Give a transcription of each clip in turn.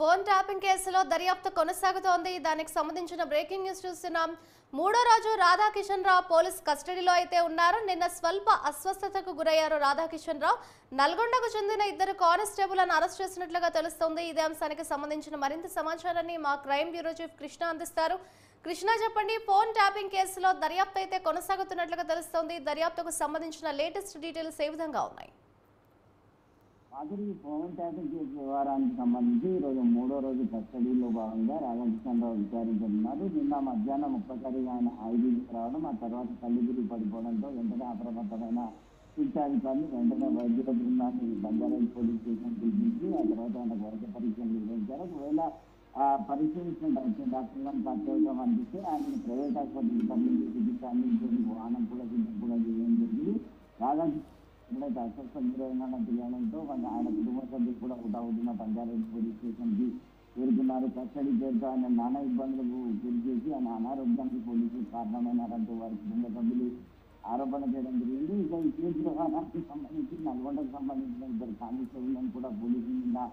Phone tapping కేసులో దర్యాప్తు కొనసాగుతోంది. దానికి సంబంధించిన బ్రేకింగ్ న్యూస్ చూస్తున్నాం. మూడో రోజు రాధాకిషన్ రావు పోలీస్ కస్టడీలో అయితే ఉన్నారు. నిన్న స్వల్ప అస్వస్థతకు గురయ్యారు రాధాకిషన్ రావు. నల్గొండకు చెందిన ఇద్దరు కానిస్టేబుల్లను అరెస్ట్ చేసినట్లుగా తెలుస్తోంది. ఇదే అంశానికి సంబంధించిన మరింత సమాచారాన్ని మా క్రైమ్ బ్యూరో చీఫ్ కృష్ణ అందిస్తారు. కృష్ణ, చెప్పండి. ఫోన్ ట్యాపింగ్ కేసులో దర్యాప్తు అయితే కొనసాగుతున్నట్లుగా తెలుస్తోంది. దర్యాప్తుకు సంబంధించిన లేటెస్ట్ డీటెయిల్స్ ఏ విధంగా ఉన్నాయి? మాధురి, ఫోన్ ట్యాపింగ్ కేసు వ్యవహారానికి సంబంధించి ఈరోజు మూడో రోజు కస్టడీలో భాగంగా రాధాకృష్ణరావు విచారించనున్నారు. నిన్న మధ్యాహ్నం ఒక్కసారిగా ఆయన ఐదుకి రావడం, ఆ తర్వాత కళ్ళుగురి పడిపోవడంతో వెంటనే అప్రమత్తమైన శిక్షాధికారులు వెంటనే వైద్యుల బృందాన్ని బంజారాహిల్ పోలీస్ స్టేషన్ పిలిపించి ఆ తర్వాత ఆయనకు వైద్య పరీక్షలు నిర్వహించారు. ఒకవేళ పరిశీలించిన డాక్టర్లను అత్యవసరం అనిపిస్తే ఆయన ప్రైవేట్ ఆసుపత్రికి తరలించి చికిత్స అందించేందుకు వాహనం కూడా సిద్ధం కూడా చేయడం జరిగింది. ఎప్పుడైతే అస్వస్థ గురైన తెలియడంతో ఆయన కుటుంబ సభ్యులు కూడా హుటాహుటిన బంజారాహిల్ పోలీస్ స్టేషన్కి చేరుకున్నారు. కస్టడీ పేరుతో ఆయన నానా ఇబ్బందులకు గురి చేసి ఆయన అనారోగ్యానికి పోలీసులు కారణమైనారంటూ వారి కుటుంబ సభ్యులు ఆరోపణ చేయడం జరిగింది. ఇక ఈ కేసు వ్యవహారానికి సంబంధించి నల్గొండకు సంబంధించిన ఇద్దరు కానిస్టేబుల్లను కూడా పోలీసులు నిన్న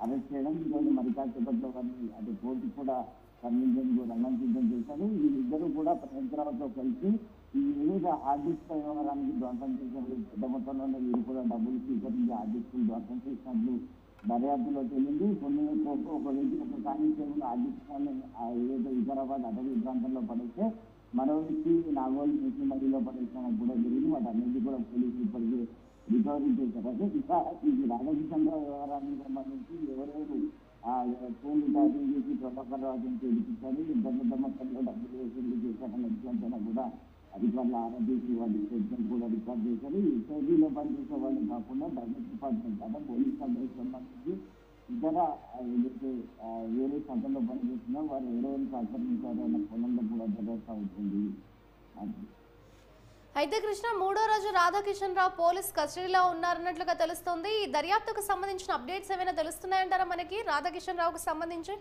అరెస్ట్ చేయడం, ఈరోజు మరి కాసేపట్లో వారిని అటు కోర్టు కూడా తరలించేందుకు రంగం సిద్ధం చేశారు. వీరిద్దరూ కూడా ప్రభుత్వాలతో కలిసి ఈ వివిధ ఆర్థిక వ్యవహారానికి ధ్వంసం చేసినట్లు పెద్ద మొత్తంలోనే వీరు కూడా డబ్బులు స్వీకరించి ఆర్థిక ధ్వంసం చేసినట్లు దర్యాప్తులో తేలింది. ఒక వ్యక్తి ఒక కానిస్టేబుల్ ఆర్థికాన్ని ఏదైతే వికారాబాద్ అటవీ ప్రాంతంలో పడేస్తే మరో వ్యక్తి నాగోల్ నుంచి మధ్యలో పడేసినట్టు కూడా జరిగింది. వాటి అన్నింటి కూడా పోలీసులు ఇప్పటికీ రికవరీ చేశారు. అయితే ఇక ఈ రాధాకృష్ణరావు వ్యవహారానికి సంబంధించి ఎవరెవరు ఫోన్ ట్యాపింగ్ చేసి ప్రభాకర్ రాజుని చేయించారు, పెద్ద మొత్తంలో డబ్బులు వసూలు చేశారన్న విషయంపైన కూడా అధికారులు ఆరోపించి వాటి స్టేట్మెంట్ కూడా రికార్డ్ చేశారు. ఈ సైబీలో పనిచేసే వాళ్ళు కాకుండా బడ్జెట్ డిపార్ట్మెంట్ అంటే పోలీస్ శాఖకు సంబంధించి ఇతర ఏదైతే వేరే శాఖల్లో పనిచేస్తున్నా వారు ఎవరెవరు సహకరించారు అన్న కోణంలో కూడా దర్యాప్తు అవుతుంది. అయితే కృష్ణ, మూడో రోజు రాధాకిషన్ రావు పోలీస్ కస్టడీలో ఉన్నారన్నట్లుగా తెలుస్తోంది. ఈ దర్యాప్తుకు సంబంధించిన అప్డేట్స్ ఏమైనా తెలుస్తున్నాయంటారా మనకి రాధాకిషన్ రావుకు సంబంధించి?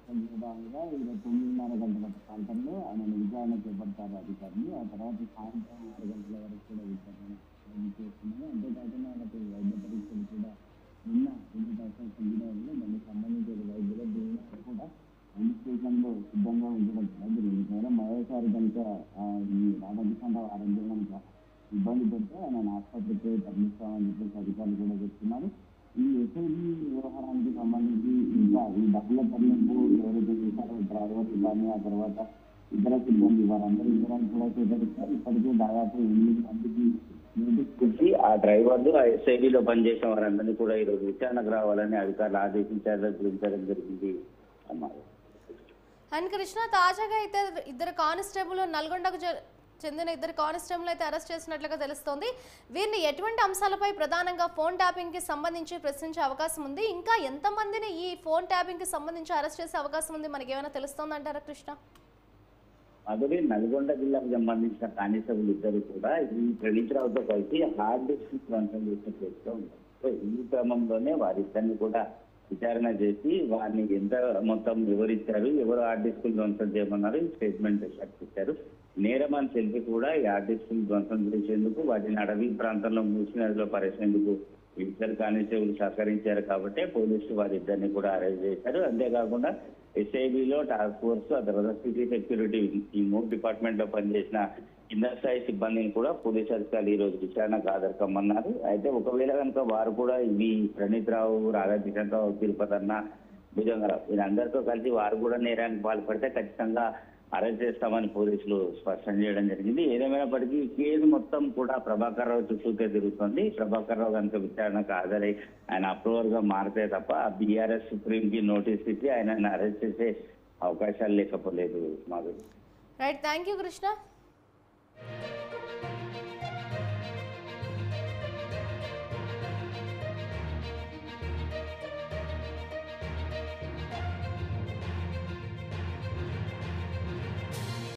9:30 గంటల ప్రాంతంలో ఆయన విచారణ చేపడతారు అధికారులు. ఆ తర్వాత సాయంత్రం 6 గంటల వరకు కూడా విచారణ చేస్తున్నారు. అంతేకాకుండా ఆయనకు వైద్య పరీక్షలు కూడా నిన్న 2 దానికి సంబంధించిన వైద్యుల బృందాలు కూడా పోలీస్ స్టేషన్లో సిద్ధంగా ఉంచడం జరిగింది. కేవలం మరోసారి కనుక ఈ రాధాకృష్ణరావు ఆరోగ్యం కనుక ఇబ్బంది పెడితే ఆయన ఆసుపత్రికి తరలిస్తామని చెప్పేసి అధికారులు కూడా చెప్తున్నారు. ఈ ఎస్ఐబి వ్యవహారానికి సంబంధించి ఇంకా ఈ డబ్బుల తరలింపు ఎవరైతే చేశారో డ్రైవర్ కానీ ఆ తర్వాత ఇతర సిబ్బంది వారందరూ వివరాలు కూడా సేకరిస్తారు. ఇప్పటికే దాదాపు 8 మందికి నోటీస్ పెట్టి ఆ డ్రైవర్లు ఆ ఎస్ఐబిలో పనిచేసిన వారందరినీ కూడా ఈరోజు విచారణకు రావాలని అధికారులు ఆదేశించడం జరిగింది అన్నారు. అండ్ కృష్ణ, తాజాగా అయితే ఇద్దరు కానిస్టేబుల్ నల్గొండకు చెందిన ఇద్దరు కానిస్టేబుల్ అయితే అరెస్ట్ చేసినట్లుగా తెలుస్తోంది. వీరిని ఎటువంటి అంశాలపై ప్రధానంగా ఫోన్ ట్యాపింగ్ కి సంబంధించి ప్రశ్నించే అవకాశం ఉంది? ఇంకా ఎంతమందిని ఈ ఫోన్ ట్యాపింగ్ కి సంబంధించి అరెస్ట్ చేసే అవకాశం ఉంది? మనకి ఏమైనా తెలుస్తోందంటారా కృష్ణ? అదే నల్గొండ జిల్లాకు సంబంధించిన కానిస్టేబుల్ ఇద్దరు కూడా ఈ ప్రణీత్రావుతో కలిసి హార్డ్ డిస్క్ ధ్వంసం చేసిన చేస్తూ ఉంటారు. సో ఈ క్రమంలోనే వారిద్దరిని కూడా విచారణ చేసి వారిని ఎంత మొత్తం వివరించారు, ఎవరు హార్డ్ డిస్కులు ధ్వంసం చేయమన్నారు, స్టేట్మెంట్ ఇచ్చారు. నేరం అని తెలిపి కూడా ఈ హార్డ్ డిస్కులు ధ్వంసం చేసేందుకు వాటిని అడవి ప్రాంతంలో మూసినదిలో పరేసేందుకు ఇద్దరు కానిస్టేబుల్ సహకరించారు కాబట్టి పోలీసులు వారిద్దరిని కూడా అరెస్ట్ చేశారు. అంతేకాకుండా ఎస్ఐబిలో టాస్క్ ఫోర్స్, ఆ తర్వాత సిటీ సెక్యూరిటీ ఈ 3 డిపార్ట్మెంట్ లో పనిచేసిన కింద స్థాయి సిబ్బందిని కూడా పోలీసు అధికారులు ఈ రోజు విచారణకు హాజరుకమ్మన్నారు. అయితే ఒకవేళ కనుక వారు కూడా ఇవి ప్రణీత్రావు, రాధాకిషన్ రావు, తిరుపతి అన్న, భుజంగరావు వీళ్ళందరితో కలిసి వారు కూడా నేరానికి పాల్పడితే ఖచ్చితంగా అరెస్ట్ చేస్తామని పోలీసులు స్పష్టం చేయడం జరిగింది. ఏదేమైనప్పటికీ కేసు మొత్తం కూడా ప్రభాకర్ రావు చుట్టూతే తిరుగుతుంది. ప్రభాకర్ రావు కనుక విచారణకు హాజరై ఆయన అప్రూవర్ గా మారితే తప్ప బీఆర్ఎస్ సుప్రీం కి నోటీస్ ఇచ్చి ఆయన అరెస్ట్ చేసే అవకాశాలు లేకపోలేదు. Madhuri. Right, thank you Krishna.